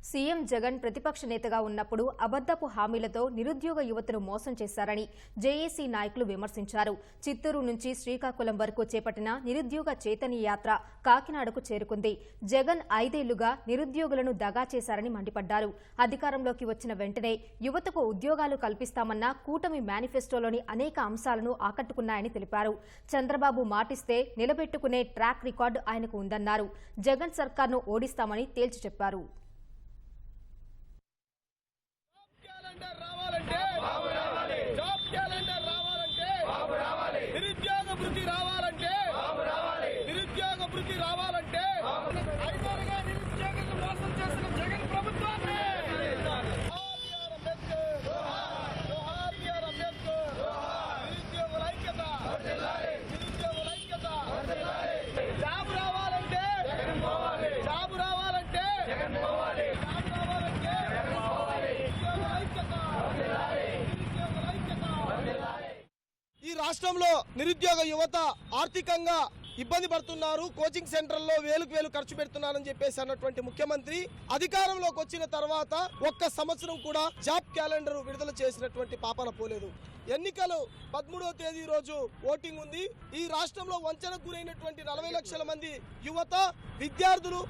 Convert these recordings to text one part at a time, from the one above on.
CM Jagan ప్రతిపక్ష నేతగా ఉన్నప్పుడు అబద్దపు హామీలతో నిరుద్యోగ యువతను మోసం చేశారని జేఏసీ నాయకులు విమర్శించారు. చిత్తూరు నుంచి శ్రీకాకుళం వరకు చేపట్టిన నిరుద్యోగ చైతన్య యాత్ర కాకినాడకు చేరుకుంది. జగన్ 5 ఏళ్లుగా నిరుద్యోగులను దగా చేశారని మండిపడ్డారు. అధికారంలోకి వచ్చిన వెంటనే యువతకు ఉద్యోగాలు కల్పిస్తామన్న కూటమి మేనిఫెస్టోలోని అనేక అంశాలను ఆకట్టుకున్నాయని తెలిపారు. చంద్రబాబు మాటిస్తే నిలబెట్టుకునే ట్రాక్ రికార్డు ఆయనకు ఉందన్నారు. జగన్ సర్కార్ను ఓడిస్తామని తేల్చి చెప్పారు. ఈ రాష్ట్రంలో నిరుద్యోగ యువత ఆర్థికంగా ఇబ్బంది పడుతున్నారు. కోచింగ్ సెంటర్లో వేలకు వేలు ఖర్చు పెడుతున్నారని చెప్పేసి అన్నటువంటి ముఖ్యమంత్రి అధికారంలోకి వచ్చిన తర్వాత ఒక్క సంవత్సరం కూడా జాబ్ క్యాలెండర్ విడుదల చేసినటువంటి పాపన పోలేదు. ఎన్నికలు 13వ తేదీ రోజు ఓటింగ్ ఉంది. ఈ రాష్ట్రంలో వంచనకు గురైనటువంటి 40 లక్షల మంది యువత, విద్యార్థులు,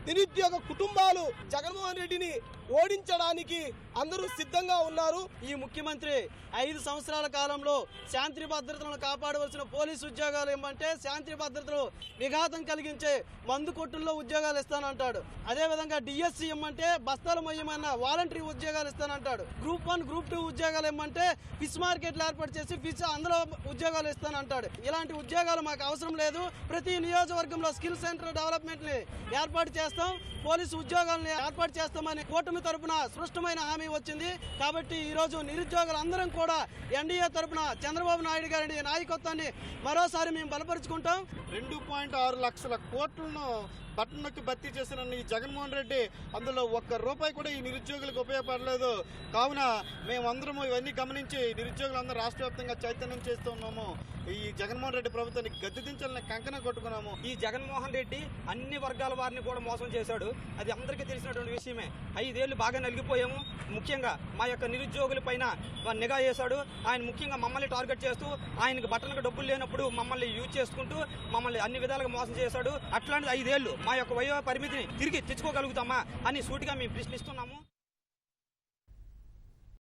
నిరుద్యోగ కుటుంబాలు జగన్మోహన్ రెడ్డిని ఓడించడానికి అందరూ సిద్ధంగా ఉన్నారు. ఈ ముఖ్యమంత్రి 5 సంవత్సరాల కాలంలో శాంతి భద్రతలను కాపాడవలసిన పోలీసు ఉద్యోగాలు ఏమంటే శాంతి భద్రతలు విఘాతం కలిగించే మందు కొట్టుల్లో ఉద్యోగాలు ఇస్తానంటాడు. అదేవిధంగా డిఎస్సి ఏమంటే బస్తాల మొయ్యమన్న వాలంటరీ ఉద్యోగాలు ఇస్తానంటాడు. గ్రూప్ 1, గ్రూప్ 2 ఉద్యోగాలు ఏమంటే ఫిష్ మార్కెట్లు ఏర్పాటు చేసి ఫిష్ అందులో ఉద్యోగాలు ఇస్తానంటాడు. ఇలాంటి ఉద్యోగాలు మాకు అవసరం లేదు. ప్రతి నియోజకవర్గంలో స్కిల్ సెంటర్ డెవలప్మెంట్ ని ఏర్పాటు చేస్తాం, పోలీసు ఉద్యోగాలను ఏర్పాటు చేస్తామని కూటమి తరపున స్పష్టమైన హామీ వచ్చింది. కాబట్టి ఈ రోజు నిరుద్యోగులందరం కూడా ఎన్డీఏ తరపున చంద్రబాబు నాయుడు గారి నాయకత్వాన్ని మరోసారి మేము బలపరుచుకుంటాం. 2.6 లక్షల కోట్లను బటన్ నొక్కి భర్తీ చేసిన ఈ జగన్మోహన్ రెడ్డి అందులో ఒక్క రూపాయి కూడా ఈ నిరుద్యోగులకు ఉపయోగపడలేదు. కావున మేమందరము ఇవన్నీ గమనించి నిరుద్యోగులందరూ రాష్ట్ర వ్యాప్తంగా చైతన్యం చేస్తూ ఉన్నాము. ఈ జగన్మోహన్ రెడ్డి ప్రభుత్వాన్ని గద్దెదించాలని కంకణం కొట్టుకున్నాము. ఈ జగన్మోహన్ రెడ్డి అన్ని వర్గాల వారిని కూడా మోసం చేశాడు. అది అందరికీ తెలిసినటువంటి విషయమే. 5 ఏళ్లు బాగా నలిగిపోయాము. ముఖ్యంగా మా యొక్క నిరుద్యోగుల పైన నిఘా చేశాడు. ఆయన ముఖ్యంగా మమ్మల్ని టార్గెట్ చేస్తూ ఆయనకు బట్టలకు డబ్బులు లేనప్పుడు మమ్మల్ని యూజ్ చేసుకుంటూ మమ్మల్ని అన్ని విధాలుగా మోసం చేశాడు. అట్లాంటిది 5 ఏళ్లు మా యొక్క వయో పరిమితిని తిరిగి తెచ్చుకోగలుగుతామా అని సూటిగా మేము ప్రశ్నిస్తున్నాము.